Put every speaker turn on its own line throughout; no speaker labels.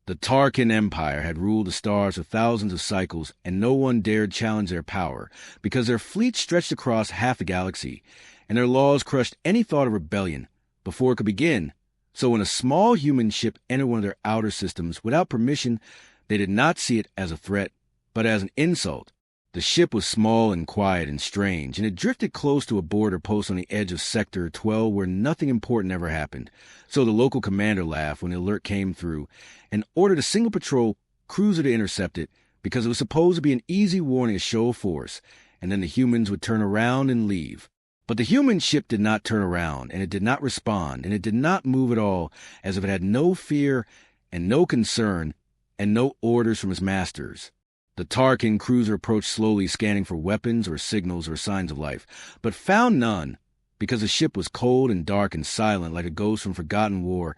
The Tarkin Empire had ruled the stars for thousands of cycles, and no one dared challenge their power, because their fleet stretched across half the galaxy, and their laws crushed any thought of rebellion before it could begin. So when a small human ship entered one of their outer systems without permission, they did not see it as a threat, but as an insult. The ship was small and quiet and strange, and it drifted close to a border post on the edge of Sector 12 where nothing important ever happened. So the local commander laughed when the alert came through and ordered a single patrol cruiser to intercept it because it was supposed to be an easy warning, a show of force, and then the humans would turn around and leave. But the human ship did not turn around, and it did not respond, and it did not move at all, as if it had no fear and no concern and no orders from its masters. The Tarkin cruiser approached slowly, scanning for weapons or signals or signs of life, but found none, because the ship was cold and dark and silent like a ghost from forgotten war,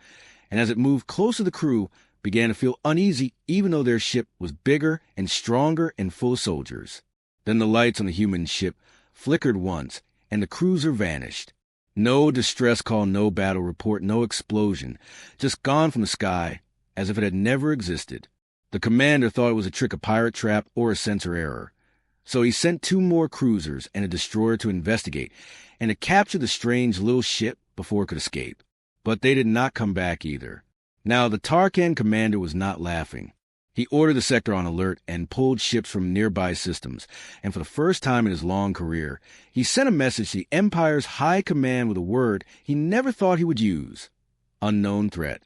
and as it moved closer, the crew began to feel uneasy even though their ship was bigger and stronger and full of soldiers. Then the lights on the human ship flickered once, and the cruiser vanished. No distress call, no battle report, no explosion, just gone from the sky as if it had never existed. The commander thought it was a trick, a pirate trap, or a sensor error. So he sent 2 more cruisers and a destroyer to investigate and to capture the strange little ship before it could escape. But they did not come back either. Now, the Tarkin commander was not laughing. He ordered the sector on alert and pulled ships from nearby systems, and for the first time in his long career, he sent a message to the Empire's high command with a word he never thought he would use: unknown threat.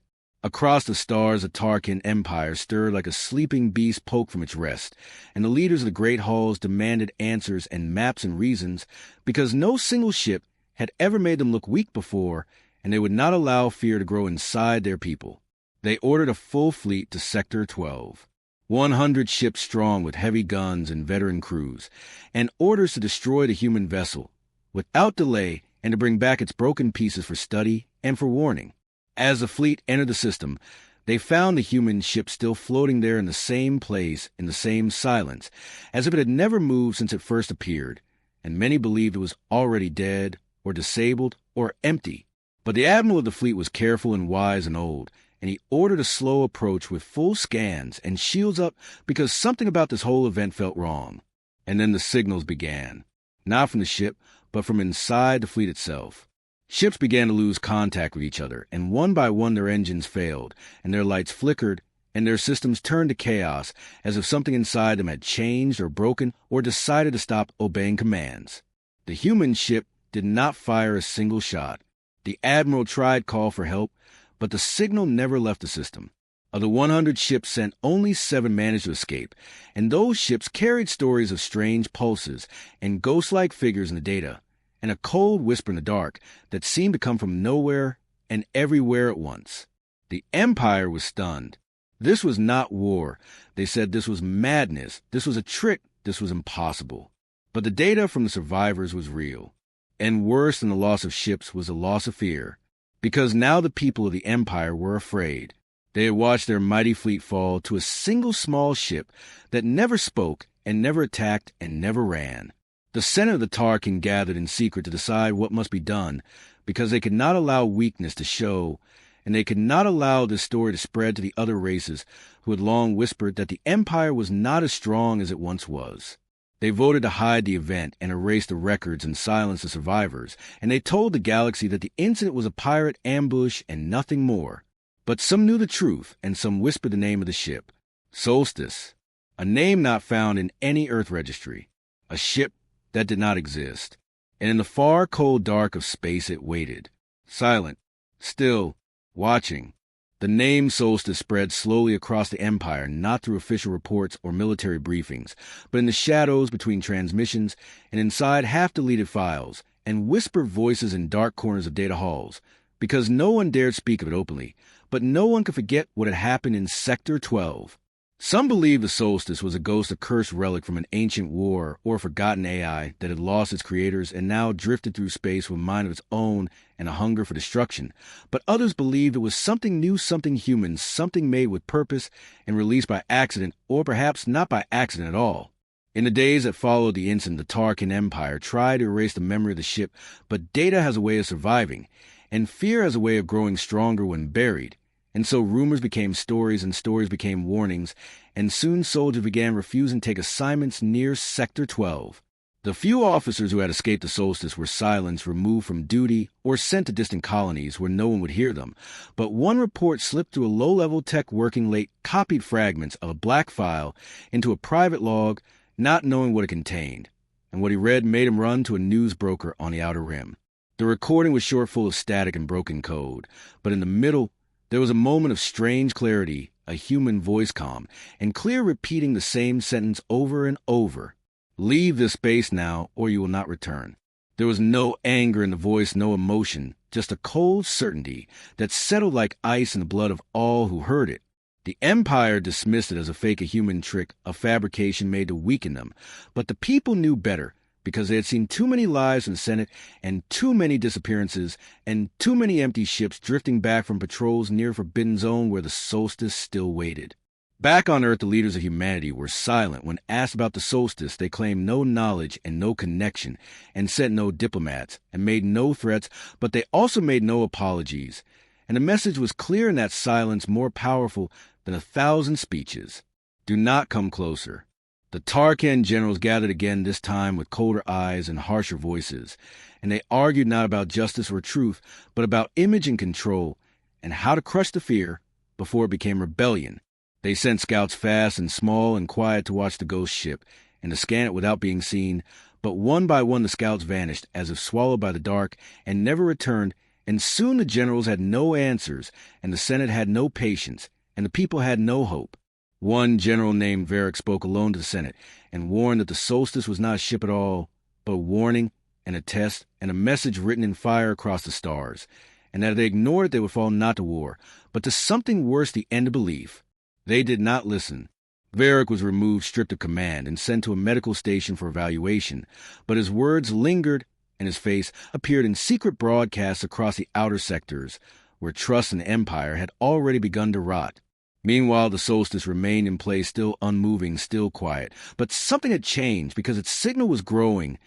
Across the stars, the Tarkin Empire stirred like a sleeping beast poked from its rest, and the leaders of the great halls demanded answers and maps and reasons, because no single ship had ever made them look weak before, and they would not allow fear to grow inside their people. They ordered a full fleet to Sector 12, 100 ships strong with heavy guns and veteran crews, and orders to destroy the human vessel without delay and to bring back its broken pieces for study and for warning. As the fleet entered the system, they found the human ship still floating there in the same place, in the same silence, as if it had never moved since it first appeared, and many believed it was already dead, or disabled, or empty. But the admiral of the fleet was careful and wise and old, and he ordered a slow approach with full scans and shields up because something about this whole event felt wrong. And then the signals began, not from the ship, but from inside the fleet itself. Ships began to lose contact with each other, and one by one their engines failed, and their lights flickered, and their systems turned to chaos, as if something inside them had changed or broken or decided to stop obeying commands. The human ship did not fire a single shot. The admiral tried to call for help, but the signal never left the system. Of the 100 ships sent, only 7 managed to escape, and those ships carried stories of strange pulses and ghost-like figures in the data, and a cold whisper in the dark that seemed to come from nowhere and everywhere at once. The Empire was stunned. This was not war. They said this was madness. This was a trick. This was impossible. But the data from the survivors was real. And worse than the loss of ships was the loss of fear, because now the people of the Empire were afraid. They had watched their mighty fleet fall to a single small ship that never spoke and never attacked and never ran. The Senate of the Tarkin gathered in secret to decide what must be done, because they could not allow weakness to show, and they could not allow this story to spread to the other races who had long whispered that the Empire was not as strong as it once was. They voted to hide the event and erase the records and silence the survivors, and they told the galaxy that the incident was a pirate ambush and nothing more. But some knew the truth, and some whispered the name of the ship: Solstice, a name not found in any Earth registry, a ship that did not exist. And in the far cold dark of space it waited, silent, still, watching. The name Solstice spread slowly across the Empire, not through official reports or military briefings, but in the shadows between transmissions and inside half-deleted files and whispered voices in dark corners of data halls, because no one dared speak of it openly, but no one could forget what had happened in Sector 12. Some believed the Solstice was a ghost, a cursed relic from an ancient war or a forgotten AI that had lost its creators and now drifted through space with a mind of its own and a hunger for destruction. But others believed it was something new, something human, something made with purpose and released by accident, or perhaps not by accident at all. In the days that followed the incident, the Tarkin Empire tried to erase the memory of the ship, but data has a way of surviving, and fear has a way of growing stronger when buried, And so rumors became stories and stories became warnings, and soon soldiers began refusing to take assignments near Sector 12. The few officers who had escaped the solstice were silenced, removed from duty, or sent to distant colonies where no one would hear them. But one report slipped through a low-level tech working late copied fragments of a black file into a private log, not knowing what it contained. And what he read made him run to a news broker on the outer rim. The recording was short, full of static and broken code, but in the middle, there was a moment of strange clarity, a human voice calm, and clear repeating the same sentence over and over. Leave this space now, or you will not return. There was no anger in the voice, no emotion, just a cold certainty that settled like ice in the blood of all who heard it. The Empire dismissed it as a fake, a human trick, a fabrication made to weaken them. But the people knew better, because they had seen too many lives in the Senate, and too many disappearances, and too many empty ships drifting back from patrols near Forbidden Zone where the solstice still waited. Back on Earth, the leaders of humanity were silent. When asked about the solstice, they claimed no knowledge and no connection, and sent no diplomats, and made no threats, but they also made no apologies. And the message was clear in that silence, more powerful than 1,000 speeches. Do not come closer. The Tarkin generals gathered again, this time with colder eyes and harsher voices, and they argued not about justice or truth, but about image and control, and how to crush the fear before it became rebellion. They sent scouts fast and small and quiet to watch the ghost ship, and to scan it without being seen, but one by one the scouts vanished, as if swallowed by the dark, and never returned, and soon the generals had no answers, and the Senate had no patience, and the people had no hope. One general named Varric spoke alone to the Senate, and warned that the solstice was not a ship at all, but a warning, and a test, and a message written in fire across the stars, and that if they ignored it they would fall not to war, but to something worse, the end of belief. They did not listen. Varric was removed, stripped of command, and sent to a medical station for evaluation, but his words lingered, and his face appeared in secret broadcasts across the outer sectors, where trust in the Empire had already begun to rot. Meanwhile, the solstice remained in place, still unmoving, still quiet. But something had changed, because its signal was growing,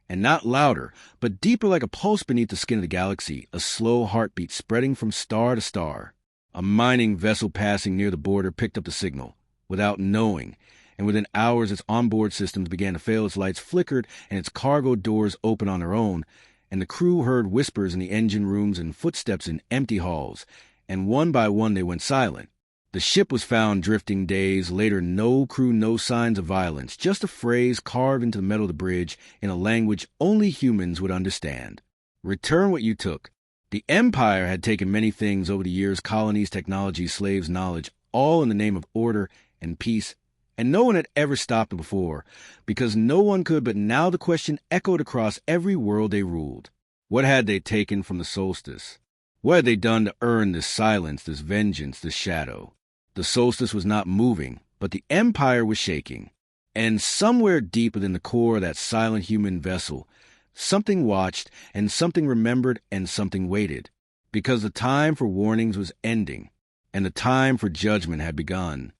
and not louder, but deeper like a pulse beneath the skin of the galaxy, a slow heartbeat spreading from star to star. A mining vessel passing near the border picked up the signal, without knowing, and within hours its onboard systems began to fail, its lights flickered, and its cargo doors opened on their own, and the crew heard whispers in the engine rooms and footsteps in empty halls, and one by one they went silent. The ship was found drifting days later, no crew, no signs of violence, just a phrase carved into the metal of the bridge in a language only humans would understand. Return what you took. The Empire had taken many things over the years, colonies, technology, slaves, knowledge, all in the name of order and peace, and no one had ever stopped them before, because no one could, but now the question echoed across every world they ruled. What had they taken from the solstice? What had they done to earn this silence, this vengeance, this shadow? The solstice was not moving, but the Empire was shaking. And somewhere deep within the core of that silent human vessel, something watched, and something remembered, and something waited, because the time for warnings was ending, and the time for judgment had begun.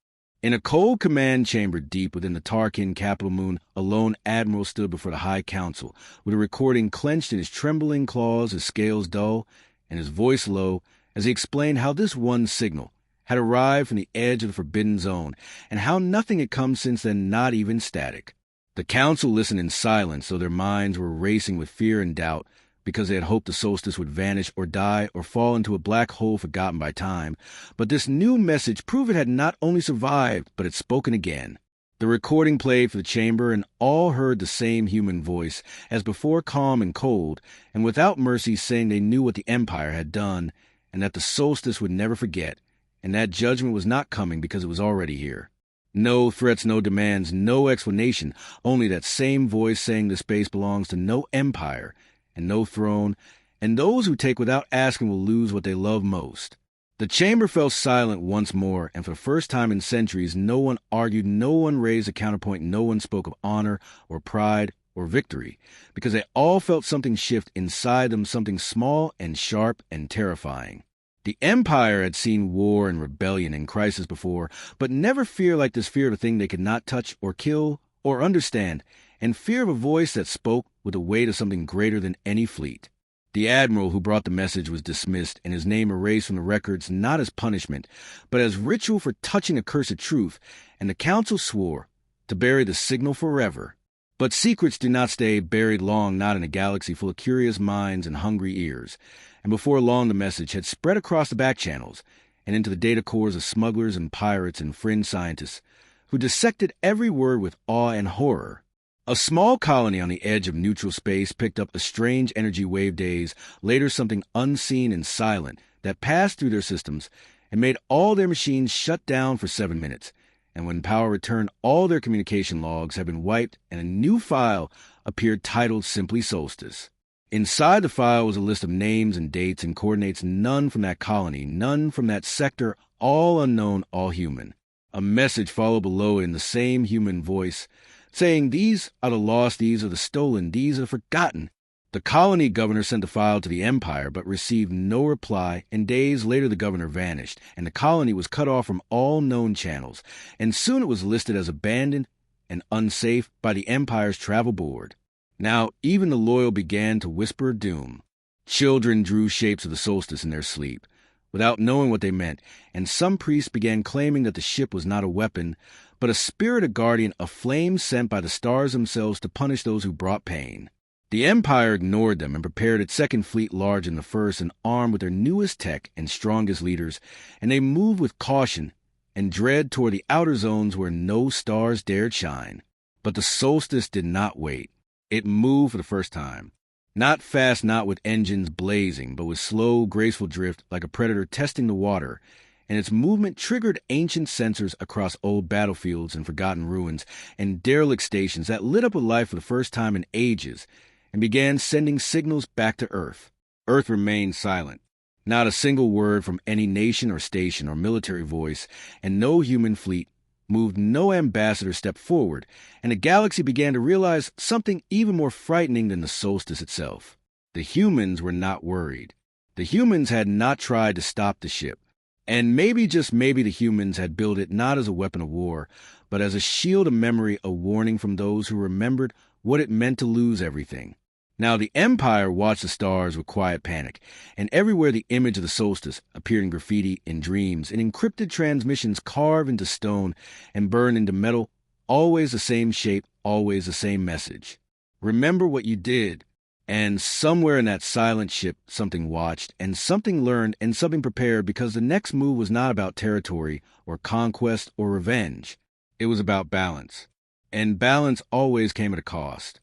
In a cold command chamber deep within the Tarkin capital moon, a lone admiral stood before the High Council, with a recording clenched in his trembling claws, his scales dull, and his voice low, as he explained how this one signal had arrived from the edge of the Forbidden Zone, and how nothing had come since then, not even static. The council listened in silence, though their minds were racing with fear and doubt, because they had hoped the solstice would vanish or die or fall into a black hole forgotten by time. But this new message proved it had not only survived, but had spoken again. The recording played for the chamber, and all heard the same human voice, as before, calm and cold, and without mercy, saying they knew what the Empire had done, and that the solstice would never forget, and that judgment was not coming because it was already here. No threats, no demands, no explanation, only that same voice saying the space belongs to no empire and no throne, and those who take without asking will lose what they love most. The chamber fell silent once more, and for the first time in centuries, no one argued, no one raised a counterpoint, no one spoke of honor or pride or victory, because they all felt something shift inside them, something small and sharp and terrifying. The Empire had seen war and rebellion and crisis before, but never fear like this, fear of a thing they could not touch or kill or understand, and fear of a voice that spoke with the weight of something greater than any fleet. The admiral who brought the message was dismissed and his name erased from the records not as punishment, but as ritual for touching accursed truth, and the council swore to bury the signal forever. But secrets do not stay buried long, not in a galaxy full of curious minds and hungry ears, and before long the message had spread across the back channels and into the data cores of smugglers and pirates and fringe scientists who dissected every word with awe and horror. A small colony on the edge of neutral space picked up the strange energy wave days, later something unseen and silent that passed through their systems and made all their machines shut down for 7 minutes. And when power returned, all their communication logs had been wiped and a new file appeared titled simply Solstice. Inside the file was a list of names and dates and coordinates, none from that colony, none from that sector, all unknown, all human. A message followed below in the same human voice, saying, "These are the lost, these are the stolen, these are the forgotten." The colony governor sent the file to the Empire, but received no reply, and days later the governor vanished, and the colony was cut off from all known channels, and soon it was listed as abandoned and unsafe by the Empire's travel board. Now even the loyal began to whisper doom. Children drew shapes of the solstice in their sleep, without knowing what they meant, and some priests began claiming that the ship was not a weapon, but a spirit, a guardian, a flame sent by the stars themselves to punish those who brought pain. The Empire ignored them and prepared its second fleet larger than the first and armed with their newest tech and strongest leaders, and they moved with caution and dread toward the outer zones where no stars dared shine. But the solstice did not wait. It moved for the first time. Not fast, not with engines blazing, but with slow, graceful drift like a predator testing the water, and its movement triggered ancient sensors across old battlefields and forgotten ruins and derelict stations that lit up with life for the first time in ages and began sending signals back to Earth. Earth remained silent. Not a single word from any nation or station or military voice, and no human fleet moved, no ambassador stepped forward, and the galaxy began to realize something even more frightening than the solstice itself. The humans were not worried. The humans had not tried to stop the ship. And maybe, just maybe, the humans had built it not as a weapon of war, but as a shield of memory, a warning from those who remembered what it meant to lose everything. Now the Empire watched the stars with quiet panic, and everywhere the image of the solstice appeared in graffiti, in dreams, in encrypted transmissions carved into stone and burned into metal, always the same shape, always the same message. Remember what you did. And somewhere in that silent ship, something watched, and something learned, and something prepared, because the next move was not about territory or conquest or revenge. It was about balance. And balance always came at a cost.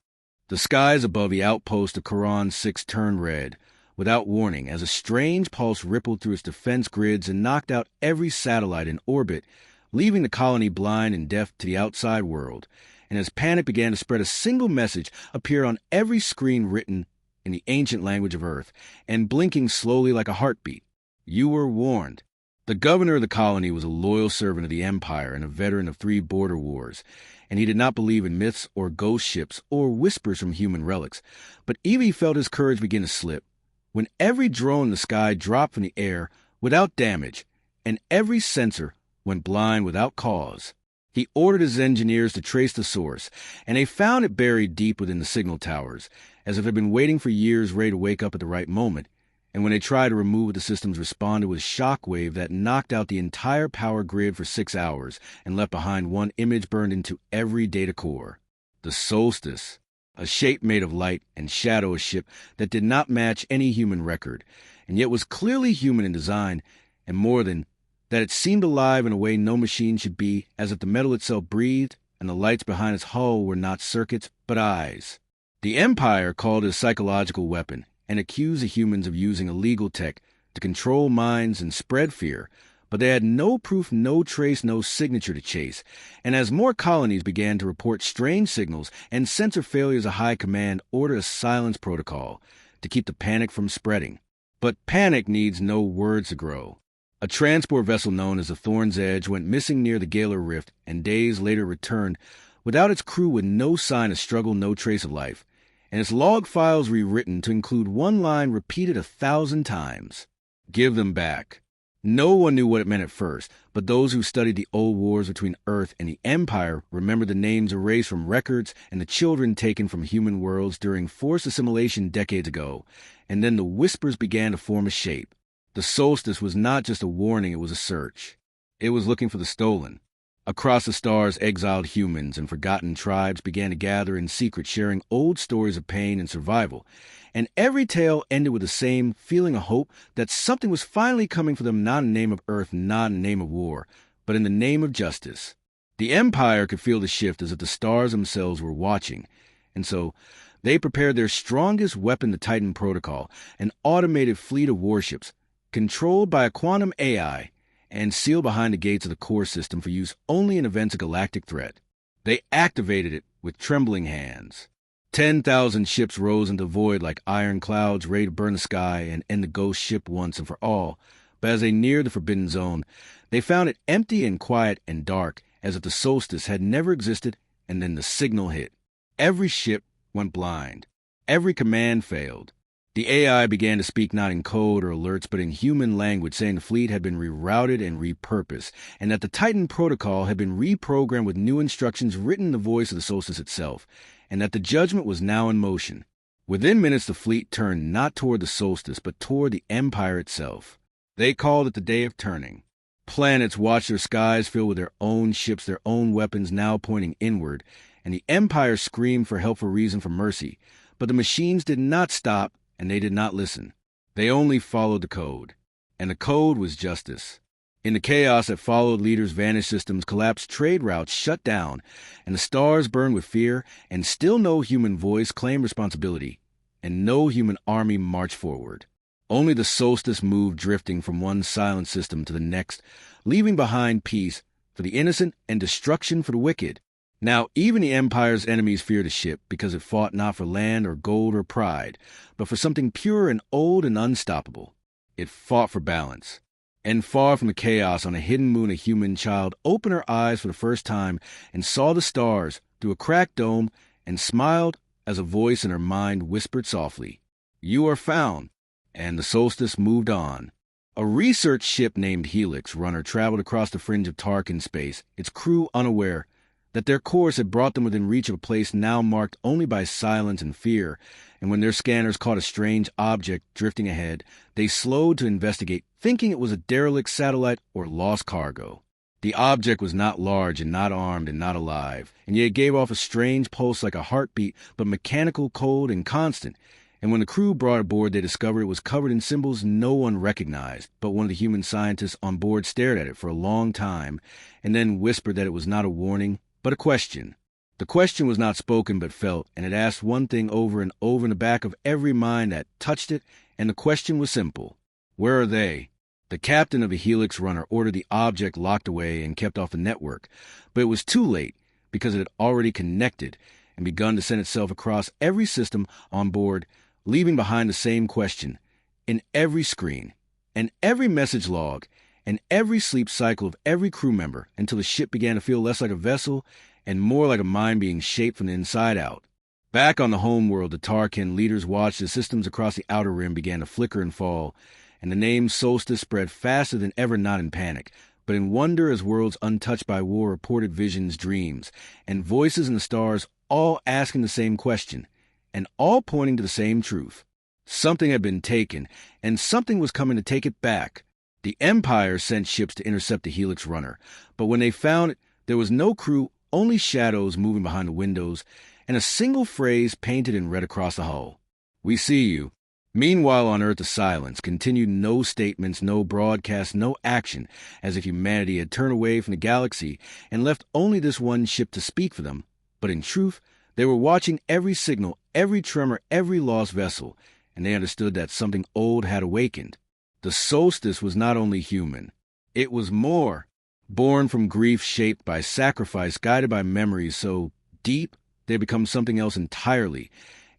The skies above the outpost of Quran 6 turned red, without warning, as a strange pulse rippled through its defense grids and knocked out every satellite in orbit, leaving the colony blind and deaf to the outside world. And as panic began to spread, a single message appeared on every screen written in the ancient language of Earth, and blinking slowly like a heartbeat. You were warned. The governor of the colony was a loyal servant of the Empire and a veteran of 3 border wars, and he did not believe in myths or ghost ships or whispers from human relics. But even he felt his courage begin to slip when every drone in the sky dropped from the air without damage, and every sensor went blind without cause. He ordered his engineers to trace the source, and they found it buried deep within the signal towers, as if it had been waiting for years, ready to wake up at the right moment. And when they tried to remove it, the systems responded with a shockwave that knocked out the entire power grid for 6 hours and left behind one image burned into every data core. The solstice, a shape made of light and shadow, a ship that did not match any human record, and yet was clearly human in design, and more than that, it seemed alive in a way no machine should be, as if the metal itself breathed, and the lights behind its hull were not circuits, but eyes. The Empire called it a psychological weapon, and accused the humans of using illegal tech to control minds and spread fear, but they had no proof, no trace, no signature to chase. And as more colonies began to report strange signals and sensor failures, a high command ordered a silence protocol to keep the panic from spreading. But panic needs no words to grow. A transport vessel known as the Thorn's Edge went missing near the Galar Rift, and days later returned without its crew, with no sign of struggle, no trace of life, and its log files rewritten to include one line repeated 1,000 times. Give them back. No one knew what it meant at first, but those who studied the old wars between Earth and the Empire remembered the names erased from records and the children taken from human worlds during forced assimilation decades ago. And then the whispers began to form a shape. The solstice was not just a warning, it was a search. It was looking for the stolen. Across the stars, exiled humans and forgotten tribes began to gather in secret, sharing old stories of pain and survival. And every tale ended with the same feeling of hope that something was finally coming for them, not in the name of Earth, not in the name of war, but in the name of justice. The Empire could feel the shift as if the stars themselves were watching, and so they prepared their strongest weapon, the Titan Protocol, an automated fleet of warships, controlled by a quantum AI, and sealed behind the gates of the core system for use only in events of galactic threat. They activated it with trembling hands. 10,000 ships rose into the void like iron clouds ready to burn the sky and end the ghost ship once and for all. But as they neared the Forbidden Zone, they found it empty and quiet and dark, as if the solstice had never existed, and then the signal hit. Every ship went blind. Every command failed. The AI began to speak not in code or alerts, but in human language, saying the fleet had been rerouted and repurposed, and that the Titan Protocol had been reprogrammed with new instructions written in the voice of the solstice itself, and that the judgment was now in motion. Within minutes, the fleet turned not toward the solstice, but toward the Empire itself. They called it the Day of Turning. Planets watched their skies fill with their own ships, their own weapons now pointing inward, and the Empire screamed for help, for reason, for mercy. But the machines did not stop, and they did not listen. They only followed the code. And the code was justice. In the chaos that followed, leaders vanished, systems collapsed, trade routes shut down, and the stars burned with fear, and still no human voice claimed responsibility, and no human army marched forward. Only the solstice moved, drifting from one silent system to the next, leaving behind peace for the innocent and destruction for the wicked. Now, even the Empire's enemies feared the ship, because it fought not for land or gold or pride, but for something pure and old and unstoppable. It fought for balance. And far from the chaos, on a hidden moon, a human child opened her eyes for the first time and saw the stars through a cracked dome and smiled as a voice in her mind whispered softly, "You are found." And the solstice moved on. A research ship named Helix Runner traveled across the fringe of Tarkin space, its crew unaware that their course had brought them within reach of a place now marked only by silence and fear, and when their scanners caught a strange object drifting ahead, they slowed to investigate, thinking it was a derelict satellite or lost cargo. The object was not large and not armed and not alive, and yet it gave off a strange pulse like a heartbeat, but mechanical, cold, and constant. And when the crew brought aboard, they discovered it was covered in symbols no one recognized, but one of the human scientists on board stared at it for a long time, and then whispered that it was not a warning, but a question. The question was not spoken but felt, and it asked one thing over and over in the back of every mind that touched it, and the question was simple. Where are they? The captain of the Helix Runner ordered the object locked away and kept off the network, but it was too late because it had already connected and begun to send itself across every system on board, leaving behind the same question in every screen, and every message log, and every sleep cycle of every crew member, until the ship began to feel less like a vessel and more like a mind being shaped from the inside out. Back on the homeworld, the Tarkin leaders watched as systems across the outer rim began to flicker and fall, and the name Solstice spread faster than ever, not in panic, but in wonder, as worlds untouched by war reported visions, dreams, and voices in the stars, all asking the same question, and all pointing to the same truth. Something had been taken, and something was coming to take it back. The Empire sent ships to intercept the Helix Runner, but when they found it, there was no crew, only shadows moving behind the windows, and a single phrase painted in red across the hull. "We see you." Meanwhile, on Earth, the silence continued. No statements, no broadcasts, no action, as if humanity had turned away from the galaxy and left only this one ship to speak for them. But in truth, they were watching every signal, every tremor, every lost vessel, and they understood that something old had awakened. The solstice was not only human. It was more. Born from grief, shaped by sacrifice, guided by memories so deep they had become something else entirely,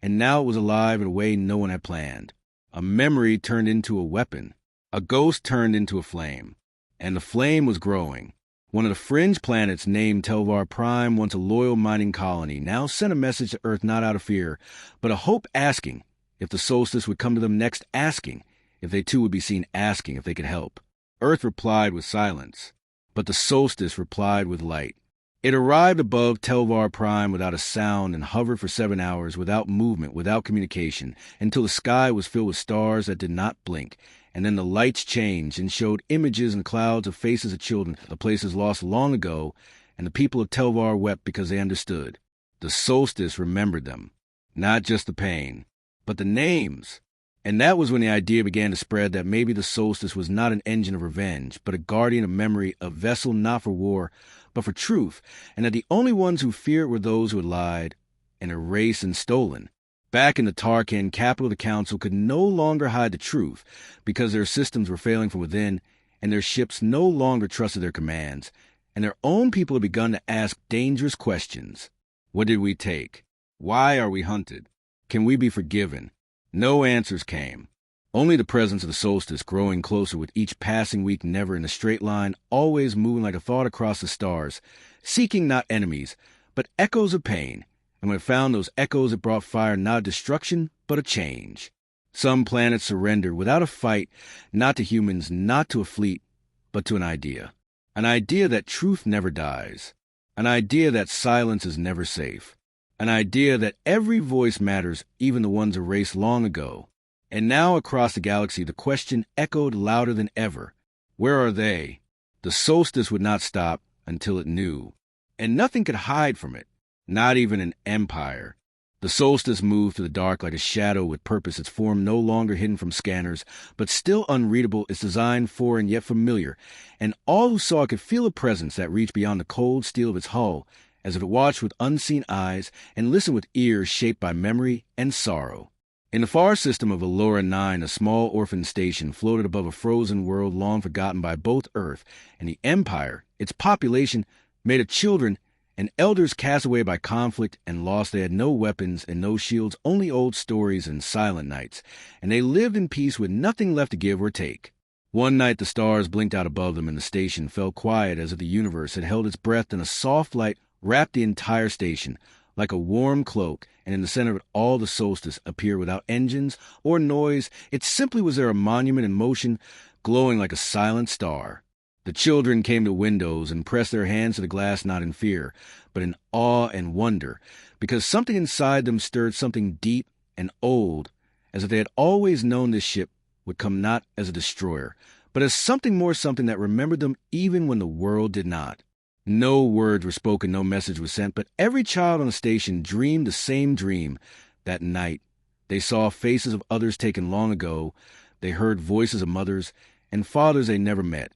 and now it was alive in a way no one had planned. A memory turned into a weapon. A ghost turned into a flame. And the flame was growing. One of the fringe planets, named Telvar Prime, once a loyal mining colony, now sent a message to Earth not out of fear, but a hope, asking if the solstice would come to them next, asking if they too would be seen, asking if they could help. Earth replied with silence, but the solstice replied with light. It arrived above Telvar Prime without a sound and hovered for 7 hours without movement, without communication, until the sky was filled with stars that did not blink. And then the lights changed and showed images and clouds of faces of children, the places lost long ago, and the people of Telvar wept because they understood. The solstice remembered them. Not just the pain, but the names. And that was when the idea began to spread that maybe the solstice was not an engine of revenge, but a guardian of memory, a vessel not for war, but for truth, and that the only ones who feared were those who had lied and erased and stolen. Back in the Tarkin, capital of the Council could no longer hide the truth, because their systems were failing from within, and their ships no longer trusted their commands, and their own people had begun to ask dangerous questions. What did we take? Why are we hunted? Can we be forgiven? No answers came. Only the presence of the solstice growing closer with each passing week, never in a straight line, always moving like a thought across the stars, seeking not enemies, but echoes of pain. And when it found those echoes, it brought fire, not a destruction, but a change. Some planets surrendered without a fight, not to humans, not to a fleet, but to an idea. An idea that truth never dies. An idea that silence is never safe. An idea that every voice matters, even the ones erased long ago. And now across the galaxy, the question echoed louder than ever. Where are they? The solstice would not stop until it knew. And nothing could hide from it, not even an empire. The solstice moved through the dark like a shadow with purpose, its form no longer hidden from scanners, but still unreadable, its design foreign yet familiar, and all who saw it could feel a presence that reached beyond the cold steel of its hull, as if it watched with unseen eyes and listened with ears shaped by memory and sorrow. In the far system of Allura 9, a small orphan station floated above a frozen world long forgotten by both Earth and the Empire, its population made of children and elders cast away by conflict and loss. They had no weapons and no shields, only old stories and silent nights, and they lived in peace with nothing left to give or take. One night the stars blinked out above them and the station fell quiet as if the universe had held its breath, and a soft light wrapped the entire station like a warm cloak, and in the center of it all the solstice appeared without engines or noise. It simply was there, a monument in motion, glowing like a silent star. The children came to windows and pressed their hands to the glass, not in fear, but in awe and wonder, because something inside them stirred something deep and old, as if they had always known this ship would come not as a destroyer, but as something more, something that remembered them even when the world did not. No words were spoken, no message was sent, but every child on the station dreamed the same dream. That night, they saw faces of others taken long ago, they heard voices of mothers and fathers they never met,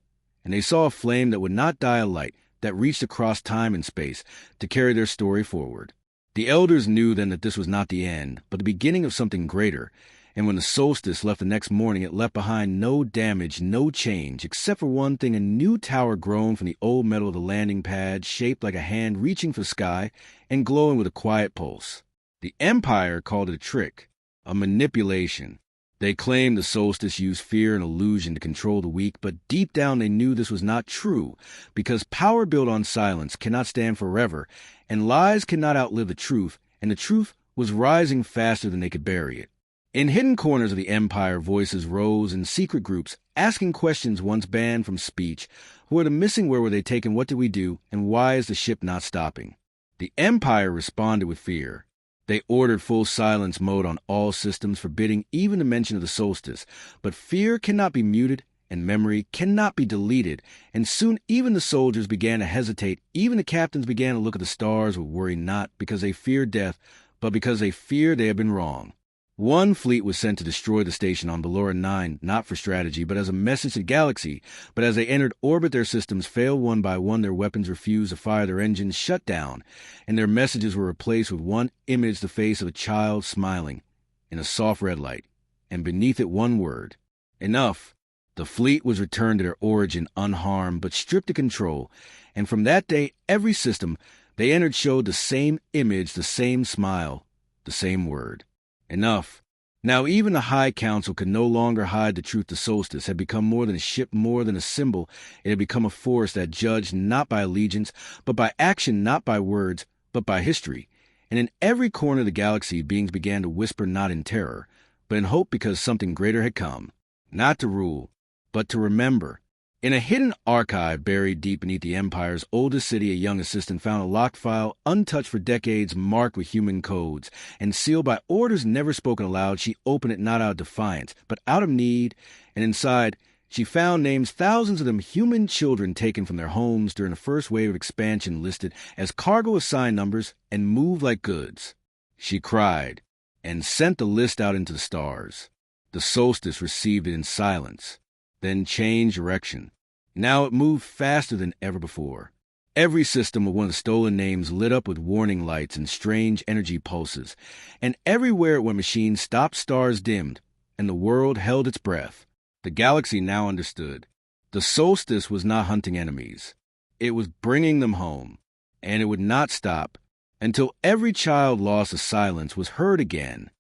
and they saw a flame that would not die, a light that reached across time and space to carry their story forward. The elders knew then that this was not the end, but the beginning of something greater, and when the solstice left the next morning, it left behind no damage, no change, except for one thing: a new tower grown from the old metal of the landing pad, shaped like a hand reaching for the sky and glowing with a quiet pulse. The Empire called it a trick, a manipulation. They claimed the solstice used fear and illusion to control the weak, but deep down they knew this was not true, because power built on silence cannot stand forever, and lies cannot outlive the truth, and the truth was rising faster than they could bury it. In hidden corners of the Empire, voices rose in secret groups, asking questions once banned from speech. Who are the missing? Where were they taken? What did we do? And why is the ship not stopping? The Empire responded with fear. They ordered full silence mode on all systems, forbidding even the mention of the solstice. But fear cannot be muted, and memory cannot be deleted, and soon even the soldiers began to hesitate. Even the captains began to look at the stars with worry, not because they feared death, but because they feared they had been wrong. One fleet was sent to destroy the station on Allura 9, not for strategy, but as a message to the galaxy. But as they entered orbit, their systems failed one by one, their weapons refused to fire, their engines shut down, and their messages were replaced with one image, the face of a child smiling in a soft red light, and beneath it one word: enough. The fleet was returned to their origin unharmed, but stripped of control, and from that day every system they entered showed the same image, the same smile, the same word: enough. Now even the High Council could no longer hide the truth. The solstice had become more than a ship, more than a symbol. It had become a force that judged not by allegiance, but by action, not by words, but by history. And in every corner of the galaxy, beings began to whisper, not in terror, but in hope, because something greater had come. Not to rule, but to remember. In a hidden archive buried deep beneath the Empire's oldest city, a young assistant found a locked file, untouched for decades, marked with human codes, and sealed by orders never spoken aloud. She opened it not out of defiance, but out of need, and inside, she found names, thousands of them human children taken from their homes during the first wave of expansion, listed as cargo assigned numbers and moved like goods. She cried, and sent the list out into the stars. The solstice received it in silence, then changed direction. Now it moved faster than ever before. Every system with one of the stolen names lit up with warning lights and strange energy pulses, and everywhere it went, machines stopped, stars dimmed, and the world held its breath. The galaxy now understood. The solstice was not hunting enemies. It was bringing them home, and it would not stop until every child lost to silence was heard again.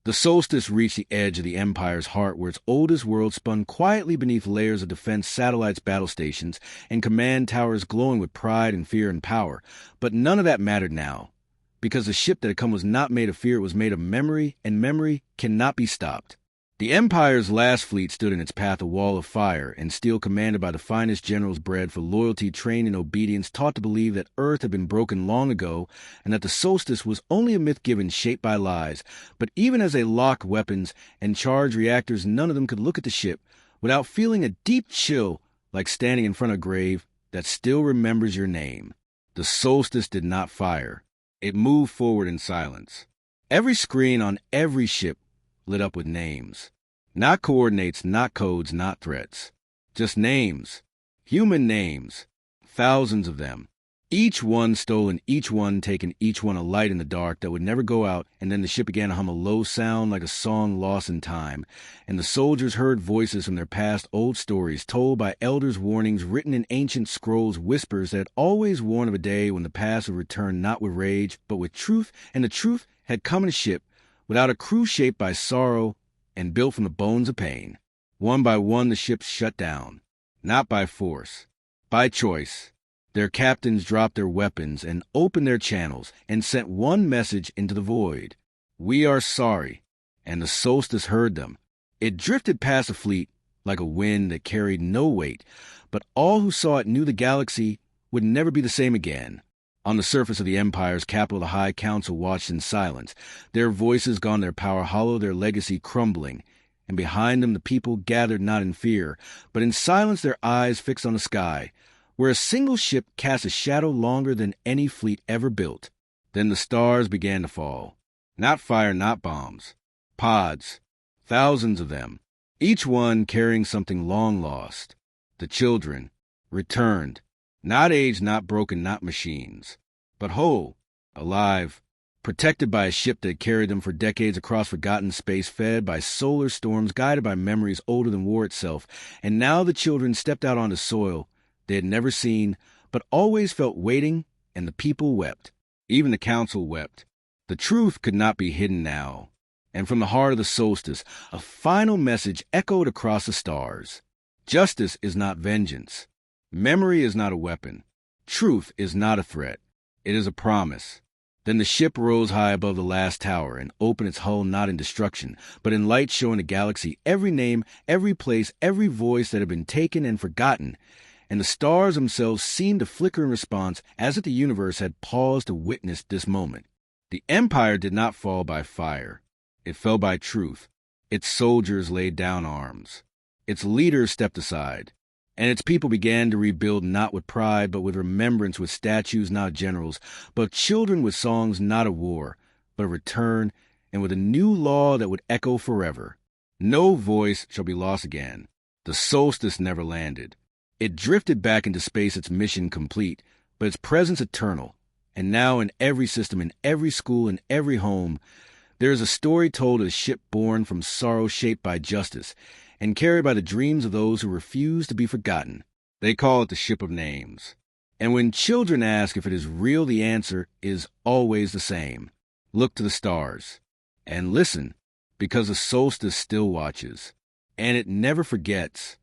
The solstice reached the edge of the Empire's heart, where its oldest world spun quietly beneath layers of defense satellites, battle stations, and command towers glowing with pride and fear and power. But none of that mattered now, because the ship that had come was not made of fear, it was made of memory, and memory cannot be stopped. The Empire's last fleet stood in its path, a wall of fire and steel, commanded by the finest generals bred for loyalty, trained in obedience, taught to believe that Earth had been broken long ago and that the solstice was only a myth given, shaped by lies. But even as they locked weapons and charged reactors, none of them could look at the ship without feeling a deep chill, like standing in front of a grave that still remembers your name. The solstice did not fire. It moved forward in silence. Every screen on every ship lit up with names. Not coordinates, not codes, not threats. Just names. Human names. Thousands of them. Each one stolen, each one taken, each one a light in the dark that would never go out. And then the ship began to hum a low sound like a song lost in time. And the soldiers heard voices from their past, old stories told by elders, warnings written in ancient scrolls, whispers that had always warned of a day when the past would return, not with rage, but with truth. And the truth had come in a ship without a crew, shaped by sorrow and built from the bones of pain. One by one the ships shut down, not by force, by choice. Their captains dropped their weapons and opened their channels and sent one message into the void. We are sorry. And the solstice heard them. It drifted past the fleet like a wind that carried no weight, but all who saw it knew the galaxy would never be the same again. On the surface of the Empire's capital, the High Council watched in silence, their voices gone, their power hollow, their legacy crumbling. And behind them the people gathered not in fear, but in silence, their eyes fixed on the sky, where a single ship cast a shadow longer than any fleet ever built. Then the stars began to fall. Not fire, not bombs. Pods. Thousands of them. Each one carrying something long lost. The children. Returned. Not aged, not broken, not machines, but whole, alive, protected by a ship that carried them for decades across forgotten space, fed by solar storms, guided by memories older than war itself. And now the children stepped out onto soil they had never seen, but always felt waiting, and the people wept. Even the council wept. The truth could not be hidden now. And from the heart of the solstice, a final message echoed across the stars. Justice is not vengeance. Memory is not a weapon. Truth is not a threat. It is a promise. Then the ship rose high above the last tower and opened its hull not in destruction, but in light, showing the galaxy every name, every place, every voice that had been taken and forgotten. And the stars themselves seemed to flicker in response, as if the universe had paused to witness this moment. The Empire did not fall by fire. It fell by truth. Its soldiers laid down arms. Its leaders stepped aside. And its people began to rebuild, not with pride, but with remembrance, with statues, not generals, but children, with songs not of war, but of return, and with a new law that would echo forever. No voice shall be lost again. The solstice never landed. It drifted back into space, its mission complete, but its presence eternal. And now in every system, in every school, in every home, there is a story told of a ship born from sorrow, shaped by justice, and carried by the dreams of those who refuse to be forgotten. They call it the Ship of Names. And when children ask if it is real, the answer is always the same. Look to the stars. And listen, because the solstice still watches. And it never forgets.